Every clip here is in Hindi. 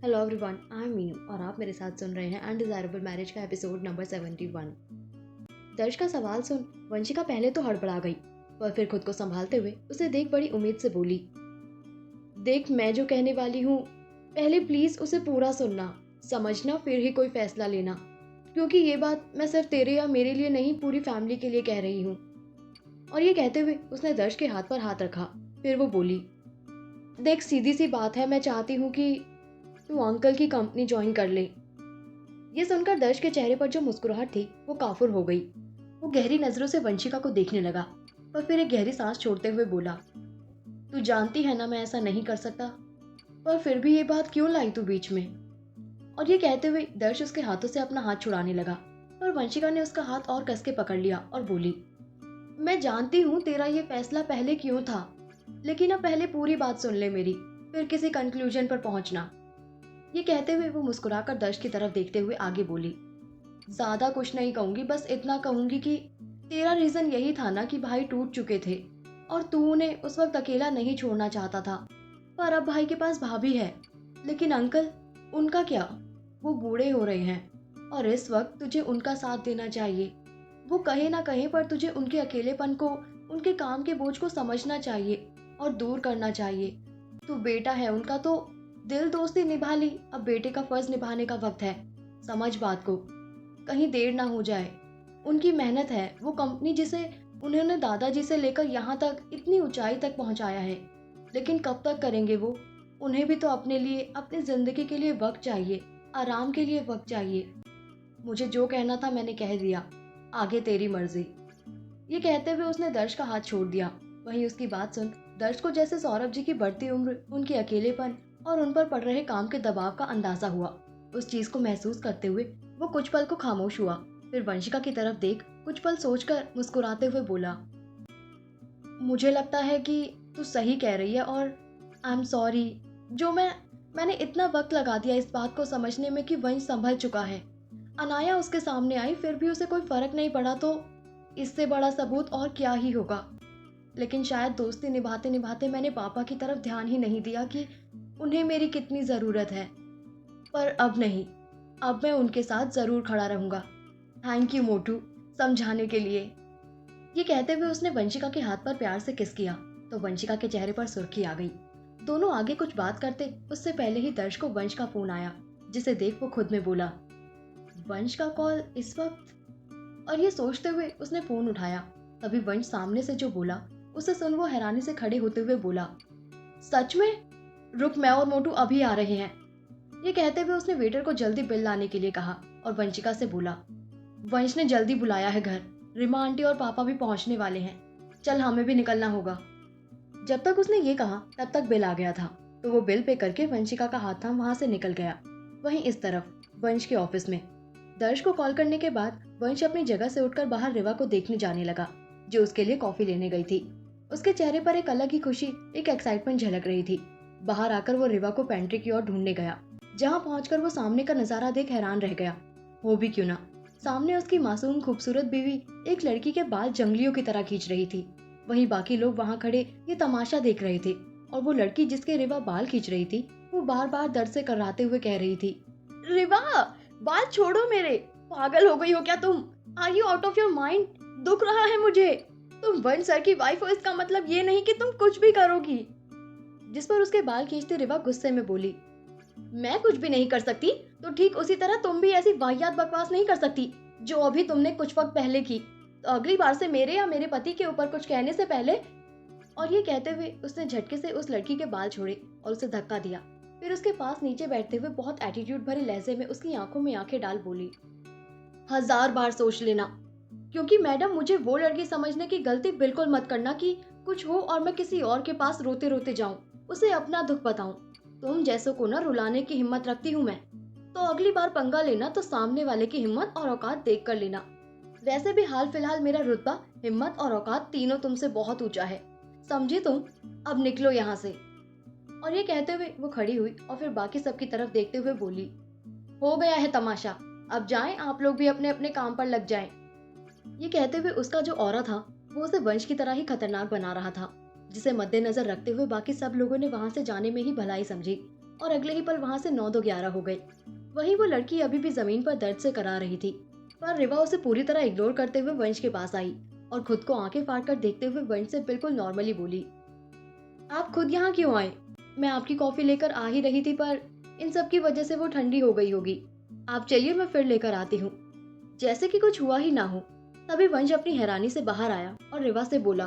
Hello everyone, I am Meenu और आप मेरे साथ सुन रहे हैं अनडिजायरेबल मैरिज का एपिसोड नंबर 71। दर्श का सवाल सुन वंशिका पहले तो हड़बड़ा गई, पर फिर खुद को संभालते हुए उसे देख बड़ी उम्मीद से बोली, देख मैं जो कहने वाली हूँ, पहले प्लीज उसे पूरा सुनना, समझना, फिर ही कोई फैसला लेना, क्योंकि ये बात मैं सिर्फ तेरे या मेरे लिए नहीं, पूरी फैमिली के लिए कह रही हूँ। और ये कहते हुए उसने दर्श के हाथ पर हाथ रखा। फिर वो बोली, देख सीधी सी बात है, मैं चाहती हूँ कि तू अंकल की कंपनी ज्वाइन कर ले। ये सुनकर दर्श के चेहरे पर जो मुस्कुराहट थी वो काफुर हो गई। वो गहरी नजरों से वंशिका को देखने लगा, पर फिर एक गहरी सांस छोड़ते हुए बोला, तू जानती है ना मैं ऐसा नहीं कर सकता, पर फिर भी ये बात क्यों लाई तू बीच में। और ये कहते हुए दर्श उसके हाथों से अपना हाथ छुड़ाने लगा, पर वंशिका ने उसका हाथ और कस के पकड़ लिया और बोली, मैं जानती हूँ तेरा ये फैसला पहले क्यों था, लेकिन अब पहले पूरी बात सुन ले मेरी, फिर किसी कंक्लूजन पर पहुंचना। ये कहते हुए वो मुस्कुराकर दर्श की तरफ देखते हुए आगे बोली, ज्यादा कुछ नहीं कहूंगी, बस इतना कहूंगी कि तेरा रीजन यही था ना कि भाई टूट चुके थे और तू उन्हें उस वक्त अकेला नहीं छोड़ना चाहता था, पर अब भाई के पास भाभी है, लेकिन अंकल, उनका क्या, वो बूढ़े हो रहे हैं और इस वक्त तुझे उनका साथ देना चाहिए। वो कहीं ना कहीं पर तुझे उनके अकेलेपन को, उनके काम के बोझ को समझना चाहिए और दूर करना चाहिए। तू बेटा है उनका, तो दिल दोस्ती निभा ली, अब बेटे का फर्ज निभाने का वक्त है। समझ बात को, कहीं देर ना हो जाए। उनकी मेहनत है वो कंपनी जिसे उन्होंने दादाजी से लेकर यहाँ तक इतनी ऊंचाई तक पहुंचाया है, लेकिन कब तक करेंगे वो। उन्हें भी तो अपने लिए, अपनी जिंदगी के लिए वक्त चाहिए, आराम के लिए वक्त चाहिए। मुझे जो कहना था मैंने कह दिया, आगे तेरी मर्जी। ये कहते हुए उसने दर्श का हाथ छोड़ दिया। वहीं उसकी बात सुन दर्श को जैसे सौरभ जी की बढ़ती उम्र, उनके अकेलेपन और उन पर पड़ रहे काम के दबाव का अंदाजा हुआ। उस चीज को महसूस करते हुए वो कुछ पल को खामोश हुआ, फिर वंशिका की तरफ देख कुछ पल सोचकर मुस्कुराते हुए बोला, मुझे लगता है कि तू सही कह रही है और आई एम सॉरी, जो मैंने इतना वक्त लगा दिया इस बात को समझने में कि वंश संभल चुका है। अनाया उसके सामने आई, फिर भी उसे कोई फर्क नहीं पड़ा, तो इससे बड़ा सबूत और क्या ही होगा। लेकिन शायद दोस्ती निभाते निभाते मैंने पापा की तरफ ध्यान ही नहीं दिया कि उन्हें मेरी कितनी जरूरत है। पर अब नहीं, अब मैं उनके साथ जरूर खड़ा रहूंगा। थैंक यू मोटू, समझाने के लिए। ये कहते हुए उसने वंशिका के हाथ पर प्यार से किस किया, तो वंशिका के चेहरे पर सुर्खी आ गई। दोनों आगे कुछ बात करते उससे पहले ही दर्श को वंश का फोन आया, जिसे देख वो खुद में बोला, वंश का कॉल इस वक्त। और ये सोचते हुए उसने फोन उठाया। तभी वंश सामने से जो बोला उसे सुन वो हैरानी से खड़े होते हुए बोला, सच में? रुक, मैं और मोटू अभी आ रहे हैं। ये कहते हुए उसने वेटर को जल्दी बिल लाने के लिए कहा और वंशिका से बोला, वंश ने जल्दी बुलाया है घर, रिमा आंटी और पापा भी पहुंचने वाले हैं, चल हमें भी निकलना होगा। जब तक उसने ये कहा तब तक बिल आ गया था, तो वो बिल पे करके वंशिका का हाथ थाम वहां से निकल गया। वहीं इस तरफ वंश के ऑफिस में दर्श को कॉल करने के बाद वंश अपनी जगह से उठकर बाहर रिवा को देखने जाने लगा, जो उसके लिए कॉफी लेने गई थी। उसके चेहरे पर एक अलग ही खुशी, एक एक्साइटमेंट झलक रही थी। बाहर आकर वो रिवा को पेंट्री की ओर ढूंढने गया, जहां पहुंचकर वो सामने का नजारा देख हैरान रह गया। हो भी क्यों ना, सामने उसकी मासूम खूबसूरत बीवी एक लड़की के बाल जंगलियों की तरह खींच रही थी। वहीं बाकी लोग वहां खड़े ये तमाशा देख रहे थे, और वो लड़की जिसके रिवा बाल खींच रही थी वो बार बार दर्द से कराते हुए कह रही थी, रिवा, बाल छोड़ो मेरे, पागल हो गई हो क्या तुम? Are you out of your mind? दुख रहा है मुझे। तुम वंश सर की वाइफ हो, इसका मतलब ये नहीं कि तुम कुछ भी करोगी। जिस पर उसके बाल खींचते रिवा गुस्से में बोली, मैं कुछ भी नहीं कर सकती, तो ठीक उसी तरह तुम भी ऐसी वाहियात बकवास नहीं कर सकती जो अभी तुमने कुछ वक्त पहले की। तो अगली बार से मेरे या मेरे पति के ऊपर कुछ कहने से पहले। और ये कहते हुए उसने झटके से उस लड़की के बाल छोड़े और उसे धक्का दिया। फिर उसके पास नीचे बैठते हुए बहुत एटीट्यूड भरे लहजे में उसकी आंखों में आंखें डाल बोली, हजार बार सोच लेना, क्योंकि मैडम मुझे वो लड़की समझने की गलती बिल्कुल मत करना कि कुछ हो और मैं किसी और के पास रोते रोते जाऊं, उसे अपना दुख बताऊं। तुम जैसों को ना रुलाने की हिम्मत रखती हूँ मैं, तो अगली बार पंगा लेना तो सामने वाले की हिम्मत और औकात देख कर लेना। वैसे भी हाल फिलहाल मेरा रुतबा, हिम्मत और औकात तीनों तुमसे बहुत ऊंचा है, समझी तुम? अब निकलो यहाँ से। और ये कहते हुए वो खड़ी हुई और फिर बाकी सबकी तरफ देखते हुए बोली, हो गया है तमाशा, अब जाएं आप लोग भी अपने अपने काम पर लग जाएं। ये कहते हुए उसका जो ऑरा था वो उसे वंश की तरह ही खतरनाक बना रहा था, जिसे मद्देनजर रखते हुए बाकी सब लोगों ने वहां से जाने में ही भलाई समझी। और अगले ही पल वहाँ से 9 तो 11 हो गए। वहीं वो लड़की अभी भी जमीन पर दर्द से करा रही थी, पर रिवा उसे पूरी तरह इग्नोर करते हुए वंश के पास आई और खुद को आंखें फाड़ कर देखते हुए वंश से बिल्कुल नॉर्मली बोली, आप खुद यहाँ क्यों आए? मैं आपकी कॉफी लेकर आ ही रही थी, पर इन सब की वजह से वो ठंडी हो गई होगी। आप चलिए, मैं फिर लेकर आती हूँ। जैसे कि कुछ हुआ ही ना हो। तभी वंश अपनी हैरानी से बाहर आया और रिवा से बोला,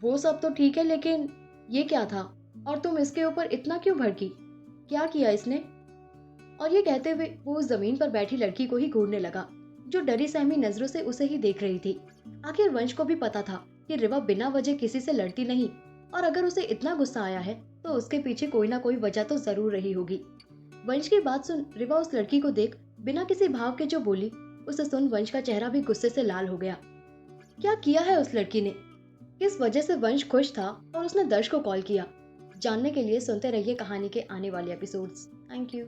वो सब तो ठीक है, लेकिन ये क्या था? और तुम इसके ऊपर इतना क्यों भड़की? क्या किया इसने? और ये कहते हुए वो उस जमीन पर बैठी लड़की को ही घूरने लगा, जो डरी सहमी नजरों से उसे ही देख रही थी। आखिर वंश को भी पता था कि रिवा बिना वजह किसी से लड़ती नहीं, और अगर उसे इतना गुस्सा आया है तो उसके पीछे कोई ना कोई वजह तो जरूर रही होगी। वंश की बात सुन रिवा उस लड़की को देख बिना किसी भाव के जो बोली, उसे सुन वंश का चेहरा भी गुस्से से लाल हो गया। क्या किया है उस लड़की ने? किस वजह से वंश खुश था और उसने दर्श को कॉल किया? जानने के लिए सुनते रहिए कहानी के आने वाले एपिसोड्स। Thank you.